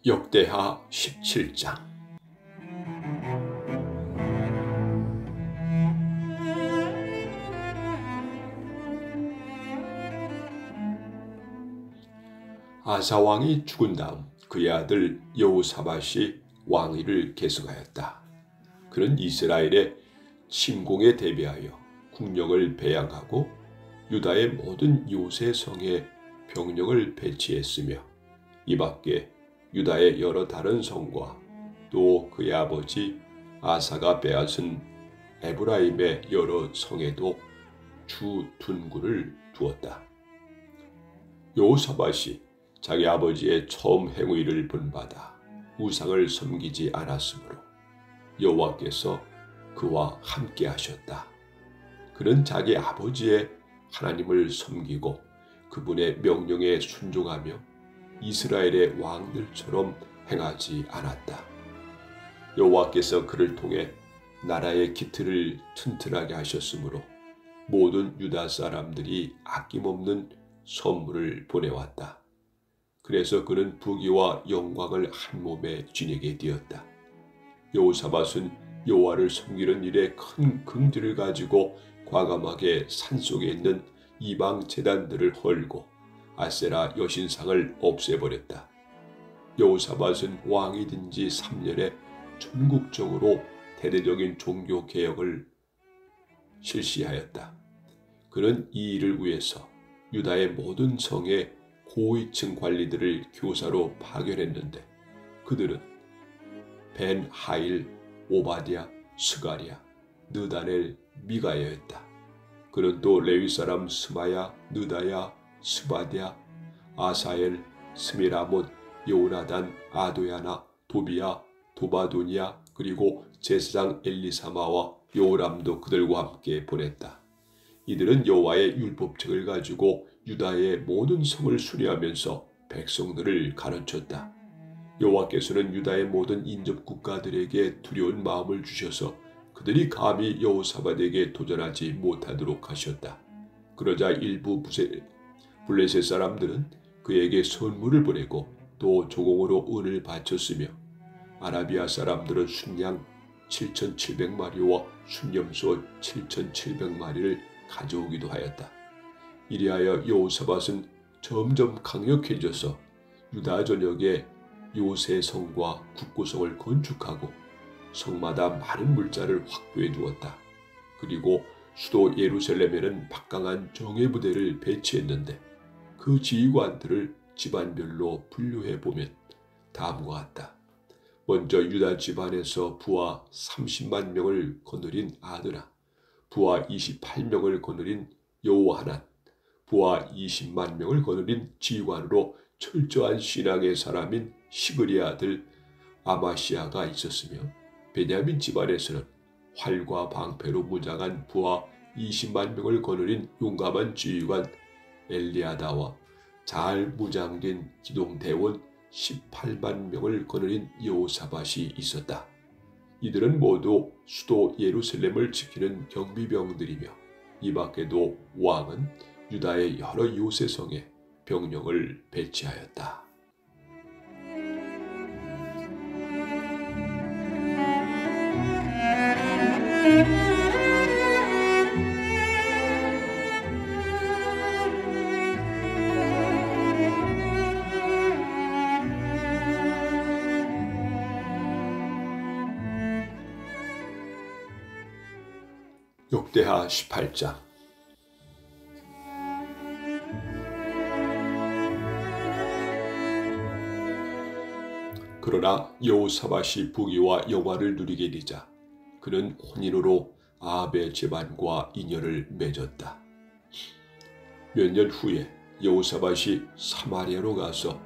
역대하 17장. 아사 왕이 죽은 다음 그의 아들 여호사밧이 왕위를 계승하였다. 그는 이스라엘의 침공에 대비하여 국력을 배양하고 유다의 모든 요새 성에 병력을 배치했으며 이 밖에 유다의 여러 다른 성과 또 그의 아버지 아사가 빼앗은 에브라임의 여러 성에도 주 둔굴을 두었다. 여호사밧이 자기 아버지의 처음 행위를 본받아 우상을 섬기지 않았으므로 여호와께서 그와 함께 하셨다. 그는 자기 아버지의 하나님을 섬기고 그분의 명령에 순종하며 이스라엘의 왕들처럼 행하지 않았다. 여호와께서 그를 통해 나라의 기틀을 튼튼하게 하셨으므로 모든 유다 사람들이 아낌없는 선물을 보내왔다. 그래서 그는 부귀와 영광을 한 몸에 지니게 되었다. 여호사밧은 여호와를 섬기는 일에 큰 긍지를 가지고 과감하게 산속에 있는 이방 제단들을 헐고 아세라 여신상을 없애버렸다. 여호사밧은 왕이 된 지 3년에 전국적으로 대대적인 종교개혁을 실시하였다. 그는 이 일을 위해서 유다의 모든 성의 고위층 관리들을 교사로 파견했는데 그들은 벤 하일, 오바댜, 스가랴, 느다넬, 미가야였다. 그는 또 레위 사람 스마야, 느다야, 스바랴, 아사엘, 스미라못, 요나단, 아도야나, 도비야, 도바도니아 그리고 제사장 엘리사마와 요람도 그들과 함께 보냈다. 이들은 여호와의 율법책을 가지고 유다의 모든 성을 수리하면서 백성들을 가르쳤다. 여호와께서는 유다의 모든 인접 국가들에게 두려운 마음을 주셔서 그들이 감히 여호사밧에게 도전하지 못하도록 하셨다. 그러자 일부 블레셋 사람들은 그에게 선물을 보내고 또 조공으로 은을 바쳤으며 아라비아 사람들은 순양 7,700마리와 순염소 7,700마리를 가져오기도 하였다. 이리하여 여호사밧은 점점 강력해져서 유다 전역에 요새 성과 국고성을 건축하고 성마다 많은 물자를 확보해 두었다. 그리고 수도 예루살렘에는 막강한 정예부대를 배치했는데 그 지휘관들을 집안별로 분류해 보면 다음과 같다. 먼저 유다 집안에서 부하 30만 명을 거느린 아드나, 부하 28명을 거느린 여호하난, 부하 20만 명을 거느린 지휘관으로 철저한 신앙의 사람인 시그리 아들 아마시아가 있었으며 베냐민 집안에서는 활과 방패로 무장한 부하 20만 명을 거느린 용감한 지휘관 엘리아다와 잘 무장된 기동대원 18만 명을 거느린 여호사밧이 있었다. 이들은 모두 수도 예루살렘을 지키는 경비병들이며 이 밖에도 왕은 유다의 여러 요새성에 병력을 배치하였다. 역대하 18장. 그러나 여호사밧이 부귀와 영화를 누리게 되자 그는 혼인으로 아합의 집안과 인연을 맺었다. 몇 년 후에 여호사밧이 사마리아로 가서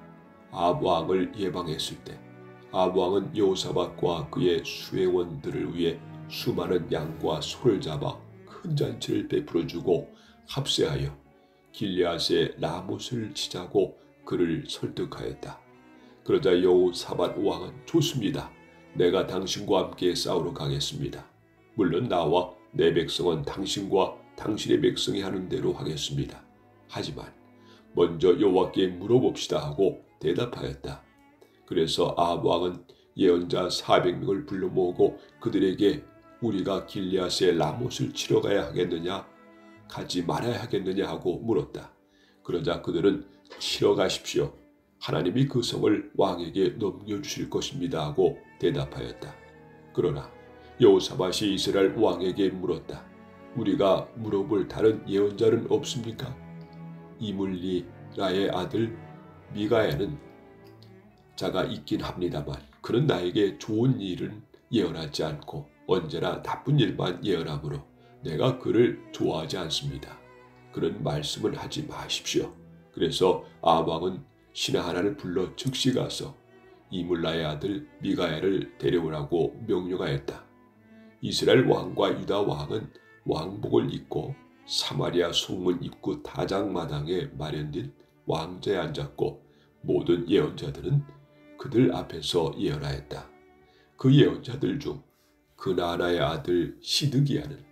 아합 왕을 예방했을 때 아합 왕은 여호사밧과 그의 수행원들을 위해 수많은 양과 소를 잡아 큰 잔치를 베풀어주고 합세하여 길르앗의 라못을 치자고 그를 설득하였다. 그러자 여호사밧 왕은 좋습니다. 내가 당신과 함께 싸우러 가겠습니다. 물론 나와 내 백성은 당신과 당신의 백성이 하는 대로 하겠습니다. 하지만 먼저 여호와께 물어봅시다 하고 대답하였다. 그래서 아합 왕은 예언자 400명을 불러 모으고 그들에게 우리가 길리앗의 라못을 치러 가야 하겠느냐 가지 말아야 하겠느냐 하고 물었다. 그러자 그들은 치러 가십시오. 하나님이 그 성을 왕에게 넘겨주실 것입니다 하고 대답하였다. 그러나 여호사밧이 이스라엘 왕에게 물었다. 우리가 물어볼 다른 예언자는 없습니까? 이물리라의 아들 미가야는 자가 있긴 합니다만 그는 나에게 좋은 일은 예언하지 않고 언제나 나쁜 일만 예언하므로 내가 그를 좋아하지 않습니다. 그런 말씀을 하지 마십시오. 그래서 아합 왕은 신하 하나를 불러 즉시 가서 이물라의 아들 미가야를 데려오라고 명령하였다. 이스라엘 왕과 유다 왕은 왕복을 입고 사마리아 성문 입구 다장마당에 마련된 왕좌에 앉았고 모든 예언자들은 그들 앞에서 예언하였다. 그 예언자들 중 그나나의 아들 시드기야는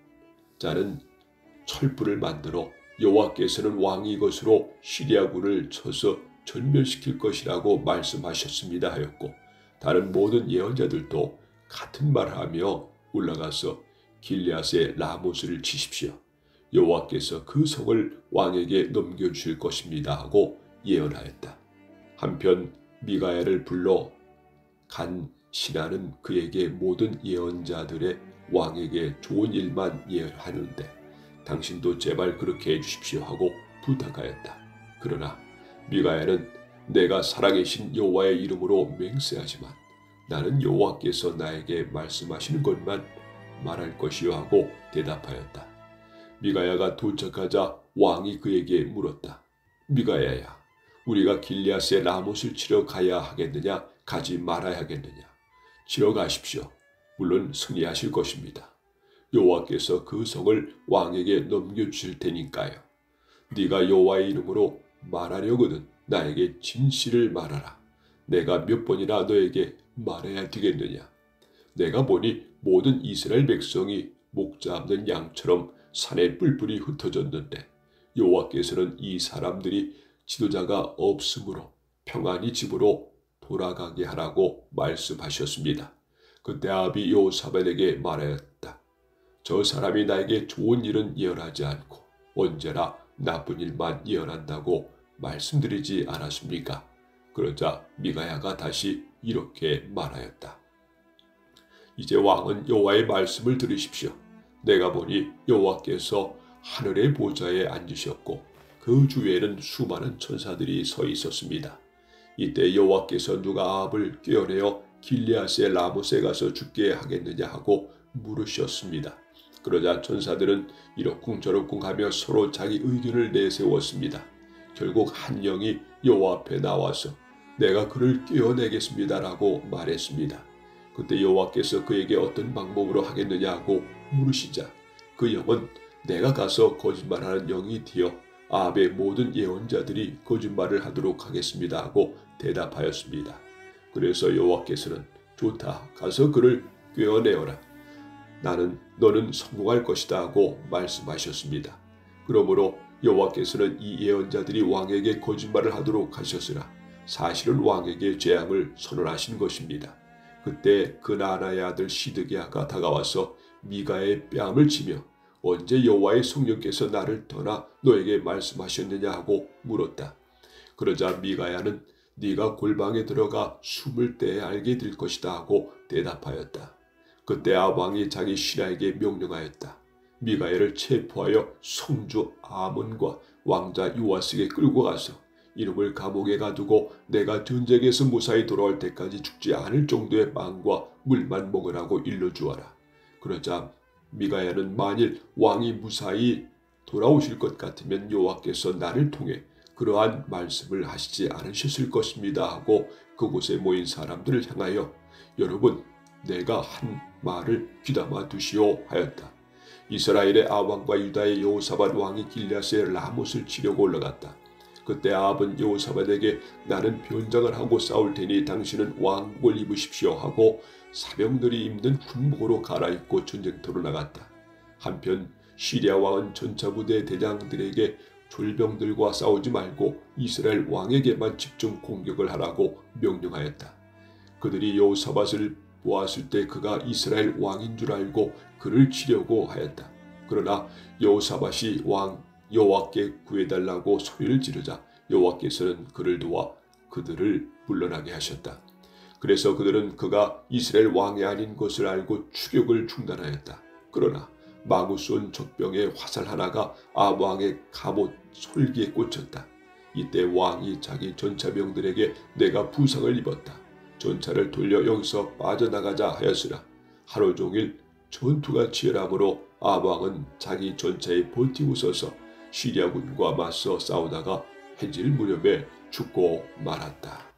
자는 철불을 만들어 여호와께서는 왕이 것으로 시리아군을 쳐서 전멸시킬 것이라고 말씀하셨습니다 하였고 다른 모든 예언자들도 같은 말을 하며 올라가서 길리앗의 라못을 치십시오. 여호와께서 그 성을 왕에게 넘겨주실 것입니다 하고 예언하였다. 한편 미가야를 불러 간 신하는 그에게 모든 예언자들의 왕에게 좋은 일만 예언하는데 당신도 제발 그렇게 해주십시오 하고 부탁하였다. 그러나 미가야는 내가 살아계신 여호와의 이름으로 맹세하지만 나는 여호와께서 나에게 말씀하시는 것만 말할 것이요 하고 대답하였다. 미가야가 도착하자 왕이 그에게 물었다. 미가야야, 우리가 길리앗의 라못을 치러 가야 하겠느냐 가지 말아야 하겠느냐? 치러 가십시오. 물론 승리하실 것입니다. 여호와께서 그 성을 왕에게 넘겨주실 테니까요. 네가 여호와의 이름으로 말하려거든 나에게 진실을 말하라. 내가 몇 번이나 너에게 말해야 되겠느냐? 내가 보니 모든 이스라엘 백성이 목 잡는 양처럼 산에 뿔뿔이 흩어졌는데 여호와께서는 이 사람들이 지도자가 없으므로 평안히 집으로 돌아가게 하라고 말씀하셨습니다. 그때 아합이 여호사밧에게 말하였다. 저 사람이 나에게 좋은 일은 예언하지 않고 언제나 나쁜 일만 예언한다고 말씀드리지 않았습니까? 그러자 미가야가 다시 이렇게 말하였다. 이제 왕은 여호와의 말씀을 들으십시오. 내가 보니 여호와께서 하늘의 보좌에 앉으셨고 그 주위에는 수많은 천사들이 서 있었습니다. 이때 여호와께서 누가 아합을 꿰어내어 길리앗의 라못에 가서 죽게 하겠느냐 하고 물으셨습니다. 그러자 천사들은 이러쿵저러쿵 하며 서로 자기 의견을 내세웠습니다. 결국 한 영이 여호와 앞에 나와서 내가 그를 꿰어내겠습니다라고 말했습니다. 그때 여호와께서 그에게 어떤 방법으로 하겠느냐고 물으시자 그 영은 내가 가서 거짓말하는 영이 되어 아합의 모든 예언자들이 거짓말을 하도록 하겠습니다 하고 대답하였습니다. 그래서 여호와께서는 좋다, 가서 그를 꿰어내어라. 너는 성공할 것이다 하고 말씀하셨습니다. 그러므로 여호와께서는 이 예언자들이 왕에게 거짓말을 하도록 하셨으나 사실은 왕에게 재앙을 선언하신 것입니다. 그때 그나나의 아들 시드기야가 다가와서 미가의 뺨을 치며 언제 여호와의 성령께서 나를 떠나 너에게 말씀하셨느냐 하고 물었다. 그러자 미가야는 네가 골방에 들어가 숨을 때 알게 될 것이다 하고 대답하였다. 그때 아합 왕이 자기 신하에게 명령하였다. 미가야를 체포하여 성주 아몬과 왕자 요아스에게 끌고 가서 이놈을 감옥에 가두고 내가 전쟁에서 무사히 돌아올 때까지 죽지 않을 정도의 빵과 물만 먹으라고 일러주어라. 그러자 미가야는 만일 왕이 무사히 돌아오실 것 같으면 여호와께서 나를 통해 그러한 말씀을 하시지 않으셨을 것입니다 하고 그곳에 모인 사람들을 향하여 여러분 내가 한 말을 귀담아 두시오 하였다. 이스라엘의 아왕과 유다의 여호사밧 왕이 길리앗의 라못을 치려고 올라갔다. 그때 아합은 여호사밧에게 나는 변장을 하고 싸울 테니 당신은 왕복을 입으십시오 하고 사병들이 입는 군복으로 갈아입고 전쟁터로 나갔다. 한편 시리아 왕은 전차부대 대장들에게 졸병들과 싸우지 말고 이스라엘 왕에게만 집중 공격을 하라고 명령하였다. 그들이 여호사밧을 보았을 때 그가 이스라엘 왕인 줄 알고 그를 치려고 하였다. 그러나 여호사밧이 왕 여호와께 구해달라고 소리를 지르자 여호와께서는 그를 도와 그들을 물러나게 하셨다. 그래서 그들은 그가 이스라엘 왕이 아닌 것을 알고 추격을 중단하였다. 그러나 마구 쏜 적병의 화살 하나가 아합 왕의 갑옷 솔기에 꽂혔다. 이때 왕이 자기 전차병들에게 내가 부상을 입었다. 전차를 돌려 여기서 빠져나가자 하였으나 하루 종일 전투가 치열하므로 아합 왕은 자기 전차에 버티고 서서 시리아군과 맞서 싸우다가 해질 무렵에 죽고 말았다.